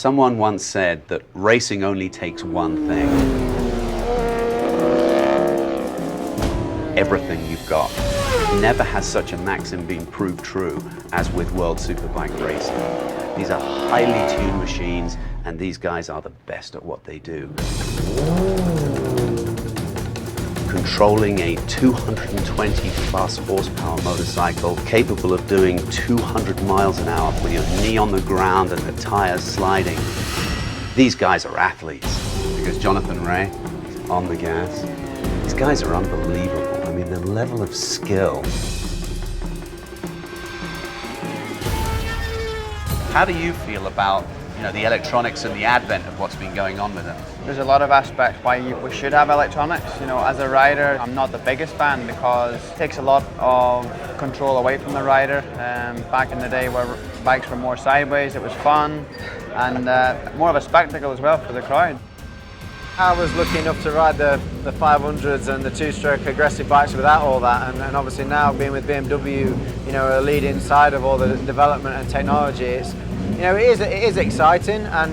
Someone once said that racing only takes one thing. Everything you've got. Never has such a maxim been proved true as with World Superbike racing. These are highly tuned machines, and these guys are the best at what they do. Controlling a 220 plus horsepower motorcycle capable of doing 200 miles an hour with your knee on the ground and the tires sliding. These guys are athletes, because Jonathan Ray is on the gas. These guys are unbelievable. I mean, the level of skill. How do you feel about, the electronics and the advent of what's been going on with them? There's a lot of aspects why we should have electronics. As a rider, I'm not the biggest fan because it takes a lot of control away from the rider. Back in the day where bikes were more sideways, it was fun and more of a spectacle as well for the crowd. I was lucky enough to ride the 500s and the two-stroke aggressive bikes without all that, and obviously now being with BMW, a leading side of all the development and technology, it is exciting, and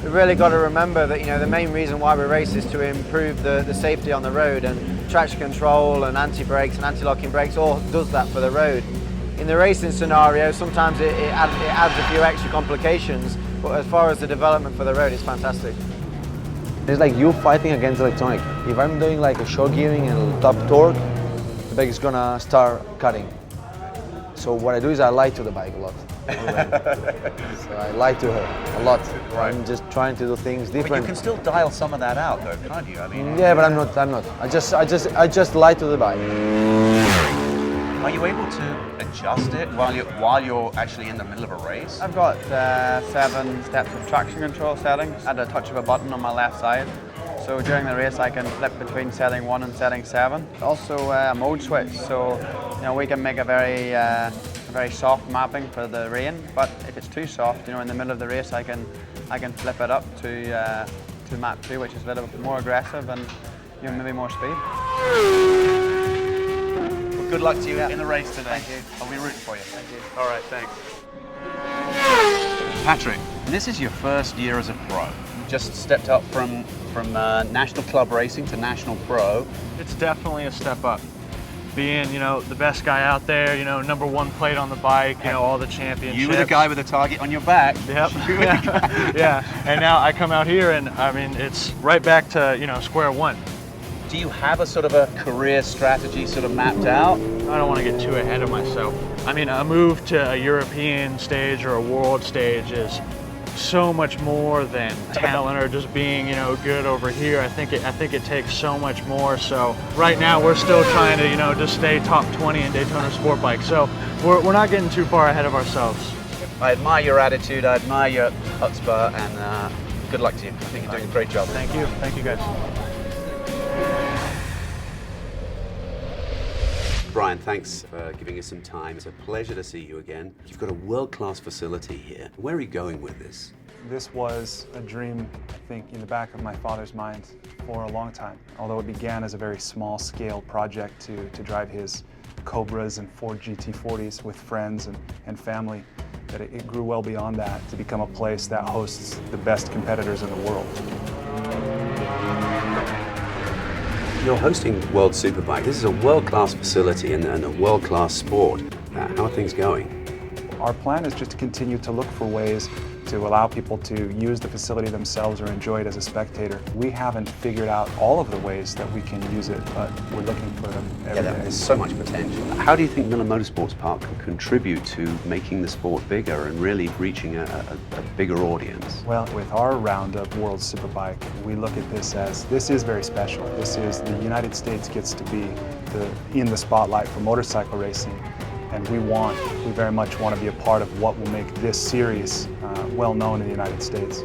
we've really got to remember that the main reason why we race is to improve the safety on the road, and traction control and anti-brakes and anti-locking brakes all does that for the road. In the racing scenario, sometimes it adds a few extra complications, but as far as the development for the road, it's fantastic. It's like you fighting against electronic. If I'm doing like a short gearing and top torque, the bike is gonna start cutting. So what I do is I lie to the bike a lot. So I lie to her a lot. Right. I'm just trying to do things different. But you can still dial some of that out though, can't you? I mean, yeah, but I'm not. I just lie to the bike. Are you able to adjust it while you're actually in the middle of a race? I've got 7 steps of traction control settings at a touch of a button on my left side. So during the race I can flip between setting 1 and setting 7. Also a mode switch, so we can make a very soft mapping for the rain, but if it's too soft, in the middle of the race I can flip it up to map 2, which is a little bit more aggressive and maybe more speed. Good luck to you in the race today. Thank you. I'll be rooting for you. Thank you. All right, thanks. Patrick, this is your first year as a pro. You just stepped up from national club racing to national pro. It's definitely a step up. Being, the best guy out there, #1 plate on the bike, all the championships. You were the guy with the target on your back. Yep. Yeah. And now I come out here and it's right back to, square one. Do you have a sort of a career strategy sort of mapped out? I don't want to get too ahead of myself. A move to a European stage or a world stage is so much more than talent or just being, good over here. I think it takes so much more. So right now we're still trying to, just stay top 20 in Daytona Sportbike. So we're not getting too far ahead of ourselves. I admire your attitude. I admire your chutzpah, and good luck to you. I think you're doing a great job. Thank you. Thank you, guys. Brian, thanks for giving us some time. It's a pleasure to see you again. You've got a world-class facility here. Where are you going with this? This was a dream, I think, in the back of my father's mind for a long time. Although it began as a very small-scale project to drive his Cobras and Ford GT40s with friends and family, that it grew well beyond that to become a place that hosts the best competitors in the world. You're hosting World Superbike. This is a world-class facility and a world-class sport. How are things going? Our plan is just to continue to look for ways to allow people to use the facility themselves or enjoy it as a spectator. We haven't figured out all of the ways that we can use it, but we're looking for them every day. There's so much potential. How do you think Miller Motorsports Park can contribute to making the sport bigger and really reaching a bigger audience? Well, with our round of World Superbike, we look at this as, this is very special. This is, the United States gets to be in the spotlight for motorcycle racing. And we very much want to be a part of what will make this series well known in the United States.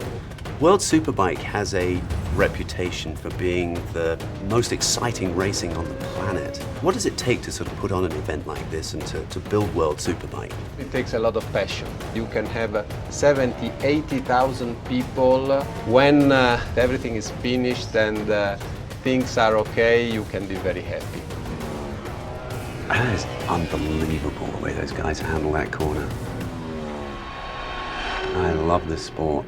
World Superbike has a reputation for being the most exciting racing on the planet. What does it take to sort of put on an event like this and to build World Superbike? It takes a lot of passion. You can have 70, 80,000 people. When everything is finished and things are okay, you can be very happy. That is unbelievable the way those guys handle that corner. I love this sport.